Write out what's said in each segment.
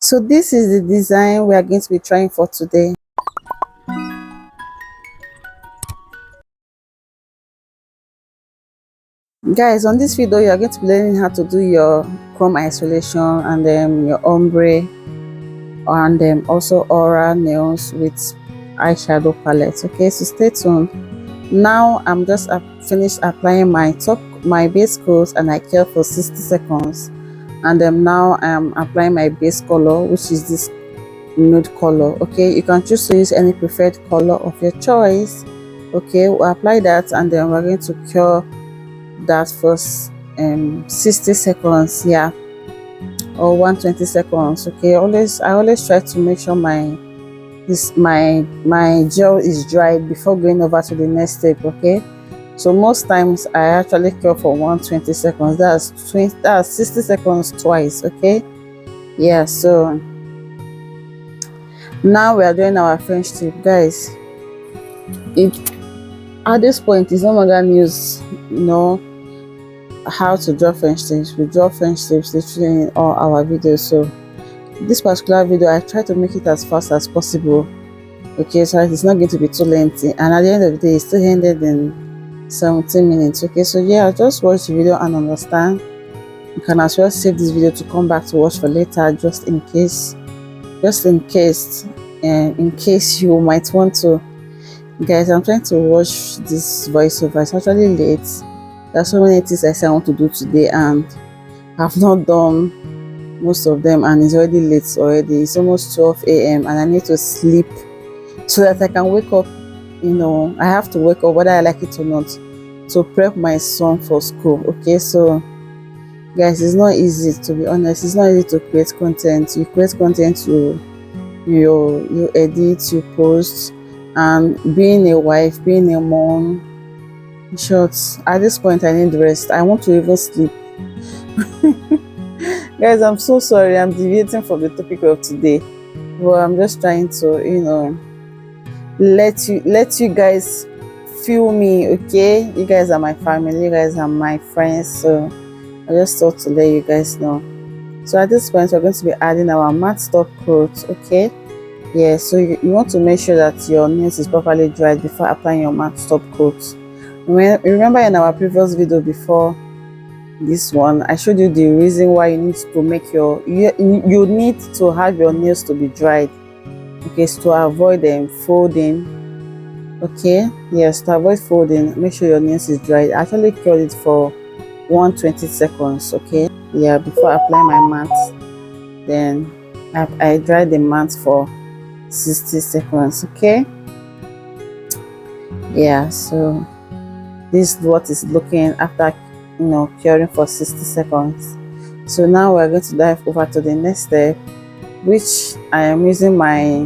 So this is the design we are going to be trying for today. Guys, on this video you are going to be learning how to do your chrome isolation and then your ombre and then also aura nails with eyeshadow palette. Okay, so stay tuned. Now I'm just finished applying my base coat, and I care for 60 seconds, and then now I'm applying my base color, which is this nude color. Okay, you can choose to use any preferred color of your choice. Okay, we'll apply that, and then we're going to cure that for 60 seconds, yeah, or 120 seconds. Okay, I always try to make sure my gel is dried before going over to the next step. Okay, so most times I actually cure for 120 seconds. That's 60 seconds twice. Okay, yeah. So now we are doing our French tip, guys. At this point, it's no longer news, how to draw French tips. We draw French tips literally in all our videos. So this particular video, I try to make it as fast as possible. Okay, so it's not going to be too lengthy, and at the end of the day, it still ended in 17 minutes. Okay, so yeah, just watch the video and understand. You can as well save this video to come back to watch for later, just in case you might want to. Guys, I'm trying to watch this voiceover. It's actually late. There's so many things I say I want to do today, and I've not done most of them, and it's already late already. It's almost 12 a.m. and I need to sleep so that I can wake up. I have to wake up whether I like it or not, to prep my son for school. Okay, so guys, it's not easy, to be honest. It's not easy to create content. You create content, you edit, you post, and being a wife, being a mom, in short, at this point I need rest. I want to even sleep. Guys, I'm so sorry, I'm deviating from the topic of today, but I'm just trying to let you guys feel me. Okay, you guys are my family, you guys are my friends, so I just thought to let you guys know. So at this point, we're going to be adding our matte top coat. Okay, yeah, so you want to make sure that your nails is properly dried before applying your matte top coat. Remember in our previous video before this one, I showed you the reason why you need to make you need to have your nails to be dried. Okay, so to avoid them folding. Okay, yes, to avoid folding, make sure your nails is dried. I actually cured it for 120 seconds. Okay, yeah, before I apply my matte, then I dried the matte for 60 seconds. Okay, yeah, so this is what is looking after curing for 60 seconds. So now we're going to dive over to the next step, which I am using my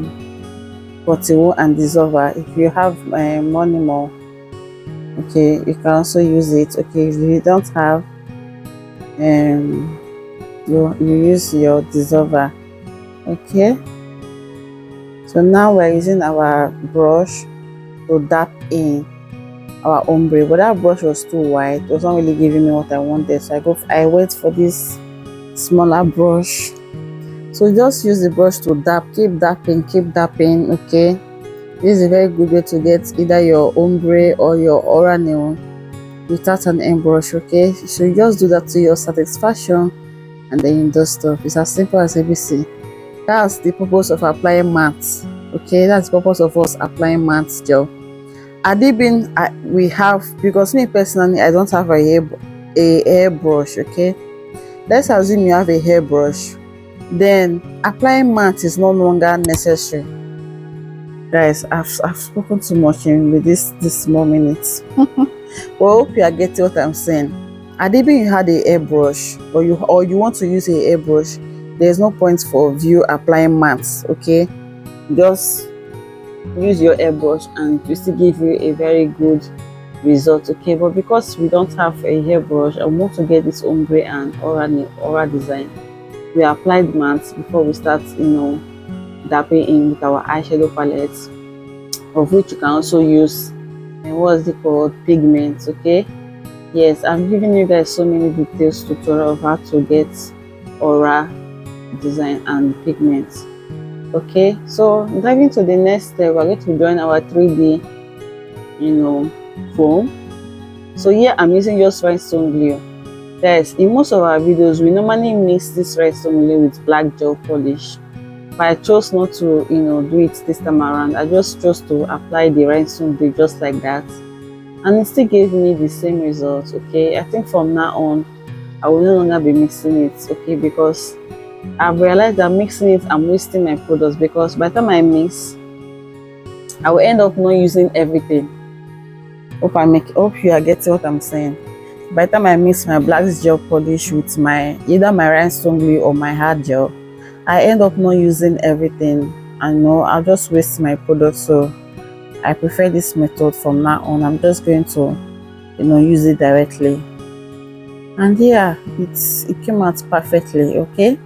bottle and dissolver. If you have Monimo, okay, you can also use it. Okay, if you don't have, you use your dissolver. Okay, so now we're using our brush to dab in our ombre, but that brush was too wide. It was not really giving me what I wanted, so I went for this smaller brush. So just use the brush to dab, keep dapping. Okay, this is a very good way to get either your ombre or your aura nail without an airbrush. Okay, so you just do that to your satisfaction, and then you dust off. It's as simple as ABC. That's the purpose of applying matte. Okay, that's the purpose of us applying matte gel. We have, because me personally, I don't have a hairbrush. Okay, let's assume you have a hairbrush, then applying matte is no longer necessary. Guys, I've spoken too much with this small minutes. Well, I hope you are getting what I'm saying. Even you had a hairbrush, or you want to use a hairbrush, there's no point for you applying matte. Okay, just use your airbrush and it will still give you a very good result. Okay, but because we don't have a hairbrush, I want to get this ombre and aura design, we applied matte before we start dapping in with our eyeshadow palette, of which you can also use what's it called, pigments. Okay, yes, I'm giving you guys so many details tutorial of how to get aura design and pigments. Okay, so diving to the next step, we're going to join our 3D, foam. So here I'm using just rhinestone glue. Guys, in most of our videos, we normally mix this rhinestone glue with black gel polish. But I chose not to, do it this time around. I just chose to apply the rhinestone glue just like that. And it still gave me the same results, okay? I think from now on, I will no longer be mixing it, okay? Because I've realized that mixing it, I'm wasting my products, because by the time I mix, I will end up not using everything. Hope you are getting what I'm saying. By the time I mix my black gel polish with either my rhinestone glue or my hard gel, I end up not using everything. I know I'll just waste my product, so I prefer this method from now on. I'm just going to, use it directly. And yeah, it came out perfectly, okay?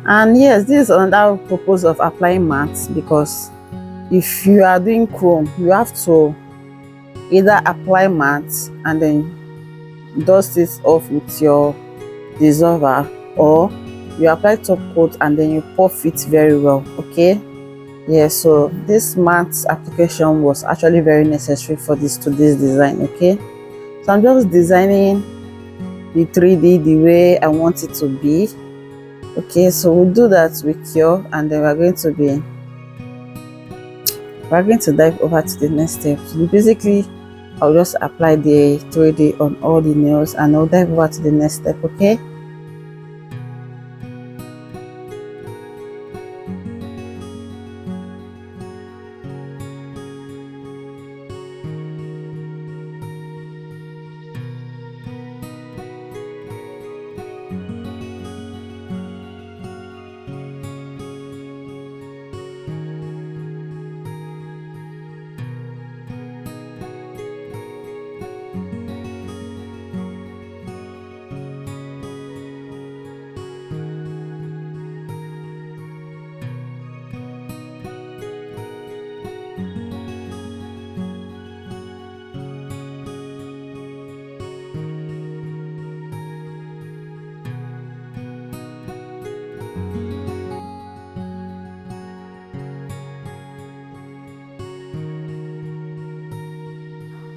And yes, this is another purpose of applying matte, because if you are doing chrome, you have to either apply matte and then dust it off with your dissolver, or you apply top coat and then you puff it very well, okay? Yeah, so this matte application was actually very necessary for this design, okay? So I'm just designing the 3D the way I want it to be. Okay, so we'll do that with cure, and then we're going to dive over to the next step. So basically, I'll just apply the 3D on all the nails, and I'll dive over to the next step, okay?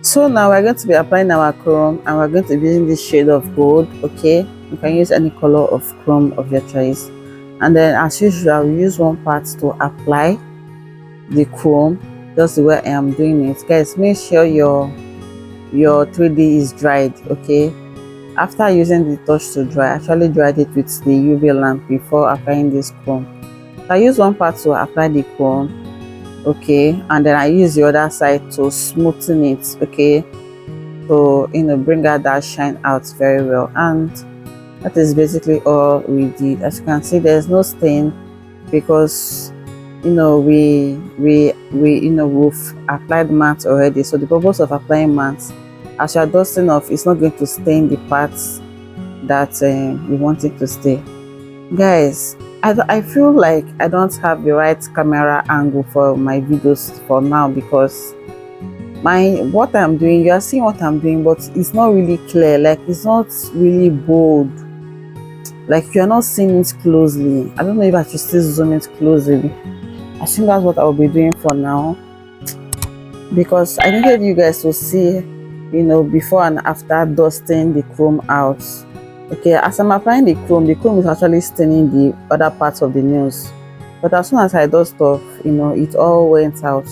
So now we're going to be applying our chrome, and we're going to be using this shade of gold, okay? You can use any color of chrome of your choice. And then as usual, I'll use one part to apply the chrome, just the way I am doing it. Guys, make sure your 3D is dried, okay? After using the touch to dry, I actually dried it with the UV lamp before applying this chrome. So I use one part to apply the chrome, okay, and then I use the other side to smoothen it, okay, to bring out that shine out very well. And that is basically all we did. As you can see, there's no stain, because we've applied matte already. So the purpose of applying matte, as you're dusting off, it's not going to stain the parts that we want it to stay. Guys, I feel like I don't have the right camera angle for my videos for now, because what I'm doing, you are seeing what I'm doing, but it's not really clear. Like, it's not really bold. Like, you're not seeing it closely. I don't know if I should still zoom it closely. I think that's what I'll be doing for now, because I needed you guys to see, before and after dusting the chrome out. Okay, as I'm applying the chrome is actually staining the other parts of the nails, but as soon as I dust off, it all went out,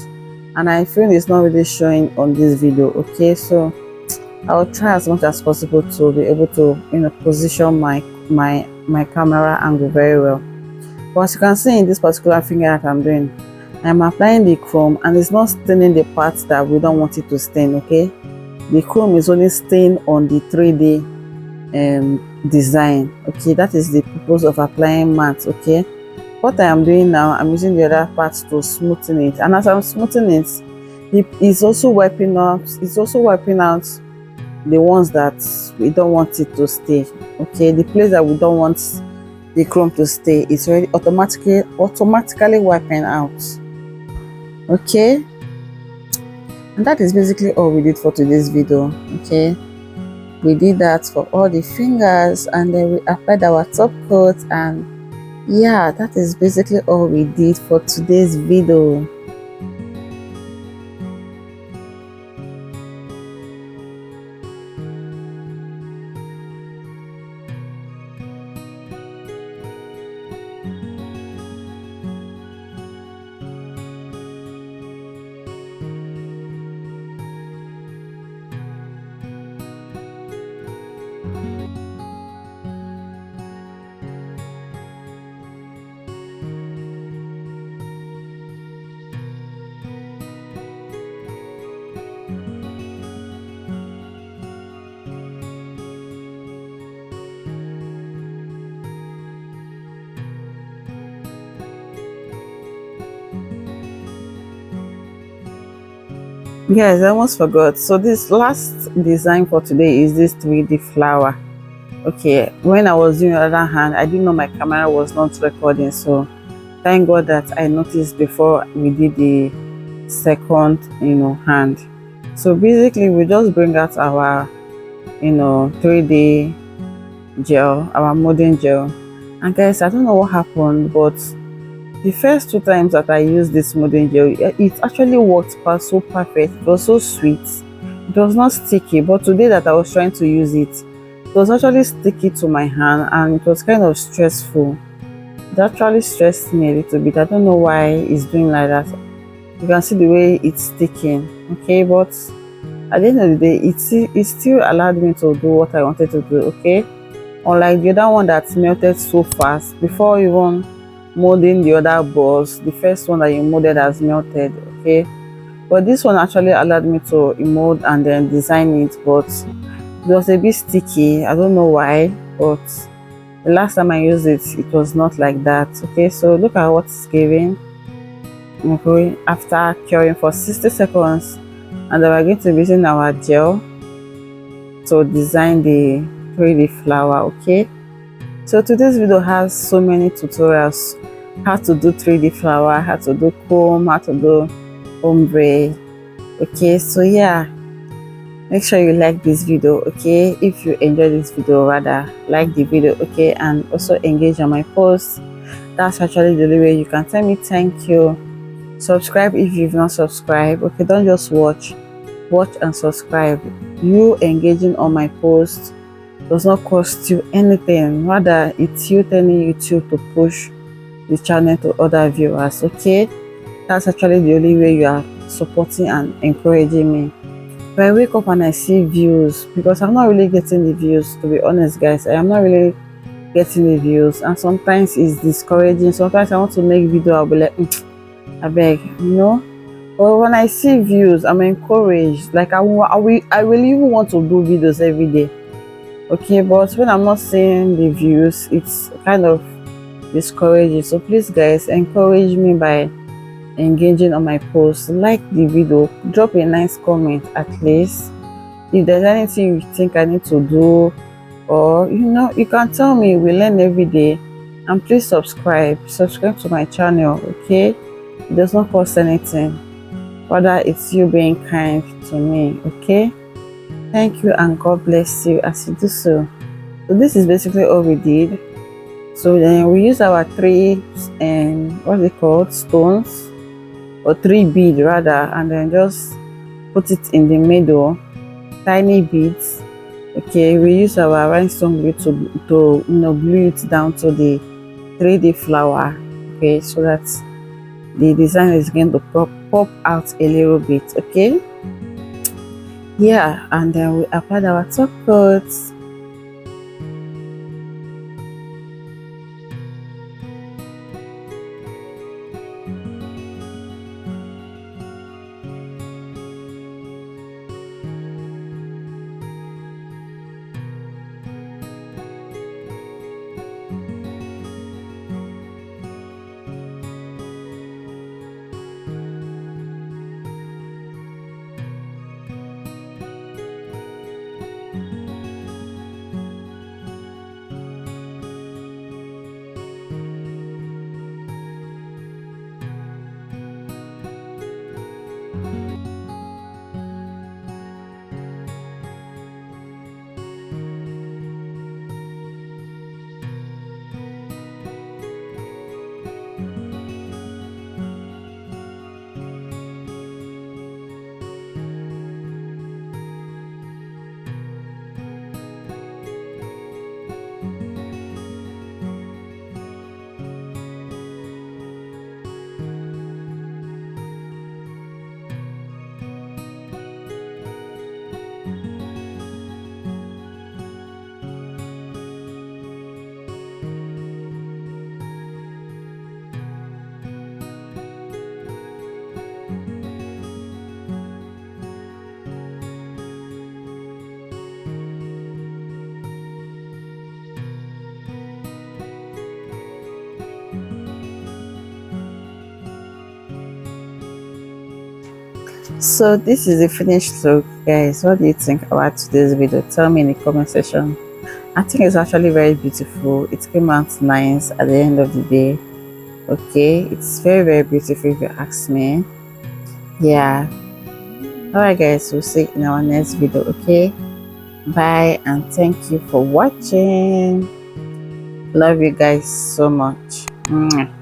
and I feel it's not really showing on this video. Okay, so I'll try as much as possible to be able to position my camera angle very well. But as you can see in this particular finger that I'm doing, I'm applying the chrome, and it's not staining the parts that we don't want it to stain. Okay, the chrome is only staying on the 3D design. Okay, that is the purpose of applying matte. Okay, what I am doing now, I'm using the other part to smoothen it, and as I'm smoothing it's also wiping out the ones that we don't want it to stay. Okay, the place that we don't want the chrome to stay is already automatically wiping out. Okay, and that is basically all we did for today's video. Okay, we did that for all the fingers, and then we applied our top coat, and Yeah, that is basically all we did for today's video. Guys, I almost forgot. So this last design for today is this 3D flower. Okay, when I was doing the other hand, I didn't know my camera was not recording, so thank God that I noticed before we did the second, hand. So basically we just bring out our, 3D gel, our molding gel. And guys, I don't know what happened, but the first two times that I used this molding gel, it actually worked so perfect. It was so sweet. It was not sticky, but today that I was trying to use it, it was actually sticky to my hand and it was kind of stressful. It actually stressed me a little bit. I don't know why it's doing like that. You can see the way it's sticking. Okay, but at the end of the day, it still allowed me to do what I wanted to do. Okay, unlike the other one that melted so fast before even molding the other balls, the first one that you molded has melted. Okay, but this one actually allowed me to mold and then design it, but it was a bit sticky. I don't know why, but the last time I used it, it was not like that. Okay, so look at what it's giving. Okay, after curing for 60 seconds, and then we're going to be using our gel to design the 3D flower. Okay, so today's video has so many tutorials: how to do 3D flower, how to do comb, how to do ombre. Okay, so yeah, make sure you like this video. Okay, if you enjoy this video, rather like the video. Okay, and also engage on my posts. That's actually the only way you can tell me thank you. Subscribe if you've not subscribed. Okay, don't just watch and subscribe. You engaging on my posts does not cost you anything, rather it's you telling YouTube to push the channel to other viewers. Okay, that's actually the only way you are supporting and encouraging me. If I wake up and I see views, because I'm not really getting the views, to be honest guys, I am not really getting the views, and sometimes it's discouraging. Sometimes I want to make video, I'll be like, I beg, but when I see views, I'm encouraged. Like I will even want to do videos every day. Okay, but when I'm not seeing the views, it's kind of discouraging. So please guys, encourage me by engaging on my posts. Like the video, drop a nice comment at least. If there's anything you think I need to do, or you can tell me. We learn every day. And please subscribe to my channel. Okay, it does not cost anything, rather it's you being kind to me. Okay, thank you and God bless you as you do so. So this is basically all we did. So then we use our three what's it called, stones, or three beads rather, and then just put it in the middle, tiny beads. Okay, we use our rhinestone glue to glue it down to the 3D flower. Okay, so that the design is going to pop out a little bit. Okay, yeah, and then we applied our top coats. So this is the finished look, guys. What do you think about today's video? Tell me in the comment section. I think it's actually very beautiful. It came out nice at the end of the day. Okay, it's very beautiful if you ask me. Yeah. Alright guys, we'll see you in our next video. Okay, bye and thank you for watching. Love you guys so much. Mwah.